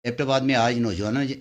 Abbott میں آج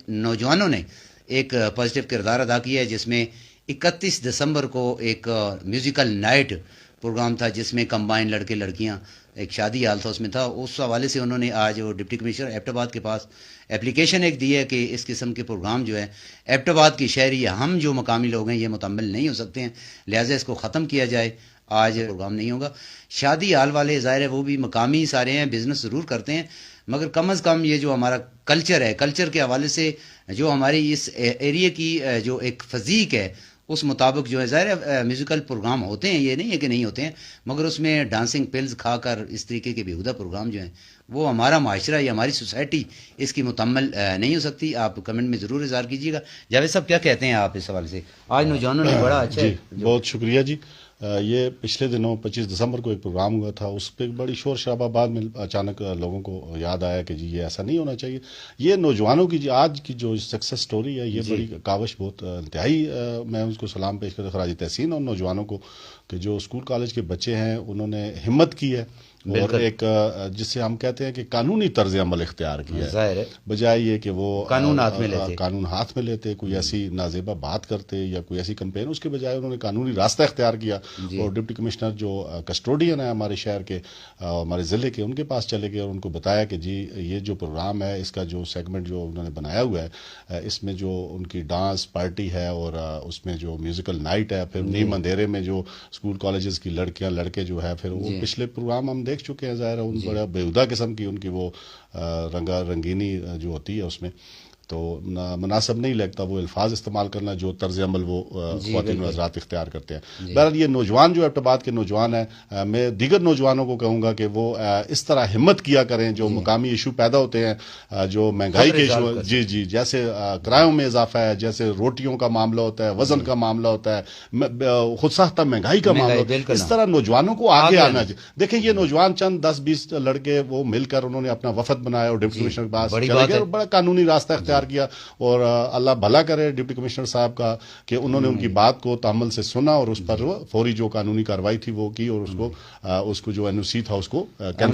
نوجوانوں نے ایک پازیٹیو کردار ادا کیا ہے، جس میں 31 دسمبر کو ایک میوزیکل نائٹ پروگرام تھا، جس میں کمبائن لڑکے لڑکیاں، ایک شادی حال تھا اس میں تھا. اس حوالے سے انہوں نے آج وہ ڈپٹی کمشنر ایبٹ آباد کے پاس اپلیکیشن ایک دی ہے کہ اس قسم کے پروگرام جو ہے ایبٹ آباد کی شہری ہم جو مقامی لوگ ہیں یہ مکمل نہیں ہو سکتے ہیں، لہٰذا اس کو ختم کیا جائے. آج پروگرام نہیں ہوگا. شادی حال والے ظاہر ہے وہ بھی مقامی سارے ہیں، بزنس ضرور کرتے ہیں، مگر کم از کم یہ جو ہمارا کلچر ہے، کلچر کے حوالے سے جو ہماری اس ایریے کی جو ایک فزیک ہے اس مطابق جو ہے ظاہر ہے میوزیکل پروگرام ہوتے ہیں، یہ نہیں ہے کہ نہیں ہوتے ہیں، مگر اس میں ڈانسنگ پلز کھا کر اس طریقے کے بیہودہ پروگرام جو ہیں وہ ہمارا معاشرہ یا ہماری سوسائٹی اس کی مکمل نہیں ہو سکتی. آپ کمنٹ میں ضرور اظہار کیجیے گا. جاوید صاحب کیا کہتے ہیں آپ اس حوالے سے؟ آج نوجوانوں نے بڑا اچھا جی بہت شکریہ جی. یہ پچھلے دنوں 25 دسمبر کو ایک پروگرام ہوا تھا، اس پہ بڑی شور شرابہ بعد میں اچانک لوگوں کو یاد آیا کہ جی یہ ایسا نہیں ہونا چاہیے. یہ نوجوانوں کی جی آج کی جو سکسیس سٹوری ہے یہ بڑی کاوش، بہت انتہائی میں اس کو سلام پیش کرتا خراج تحسین اور نوجوانوں کو کہ جو اسکول کالج کے بچے ہیں انہوں نے ہمت کی ہے اور ایک جس سے ہم کہتے ہیں کہ قانونی طرز عمل اختیار کیا ہے، بجائے یہ کہ وہ قانون ہاتھ میں لیتے، کوئی ایسی نازیبہ بات کرتے یا کوئی ایسی کمپین، اس کے بجائے انہوں نے قانونی راستہ اختیار کیا. اور ڈپٹی کمشنر جو کسٹوڈین ہے ہمارے شہر کے، ہمارے ضلع کے، ان کے پاس چلے گئے اور ان کو بتایا کہ جی یہ جو پروگرام ہے اس کا جو سیگمنٹ جو انہوں نے بنایا ہوا ہے اس میں جو ان کی ڈانس پارٹی ہے اور اس میں جو میوزیکل نائٹ ہے، پھر نیم اندھیرے میں جو اسکول کالجز کی لڑکیاں لڑکے جو ہے، پھر وہ پچھلے پروگرام ہم دیکھ چکے ہیں، ظاہر ہے ان بڑا بیہودہ قسم کی ان کی وہ رنگینی جو ہوتی ہے اس میں تو مناسب نہیں لگتا وہ الفاظ استعمال کرنا جو طرز عمل وہ خواتین و حضرات اختیار کرتے ہیں. بہرحال یہ نوجوان جو ایبٹ آباد کے نوجوان ہیں، میں دیگر نوجوانوں کو کہوں گا کہ وہ اس طرح ہمت کیا کریں. جو مقامی ایشو پیدا ہوتے ہیں، جو مہنگائی کے ایشو، جی جیسے کرایوں میں اضافہ ہے، جیسے روٹیوں کا معاملہ ہوتا ہے، وزن کا معاملہ ہوتا ہے، خود ساختہ مہنگائی کا معاملہ ہوتا ہے، اس طرح نوجوانوں کو آگے آنا چاہیے. دیکھیں یہ نوجوان چند 10-20 لڑکے وہ مل کر انہوں نے اپنا وفد بنایا اور ڈپٹی کمشنر کے پاس چلے گئے اور بڑا قانونی راستہ اختیار کیا. اور اللہ بھلا کرے ڈپٹی کمشنر صاحب کا کہ انہوں نے ان کی بات کو تحمل سے سنا اور اس پر فوری جو قانونی کارروائی تھی وہ کی اور اس کو جو NOC تھا اس کو کینسل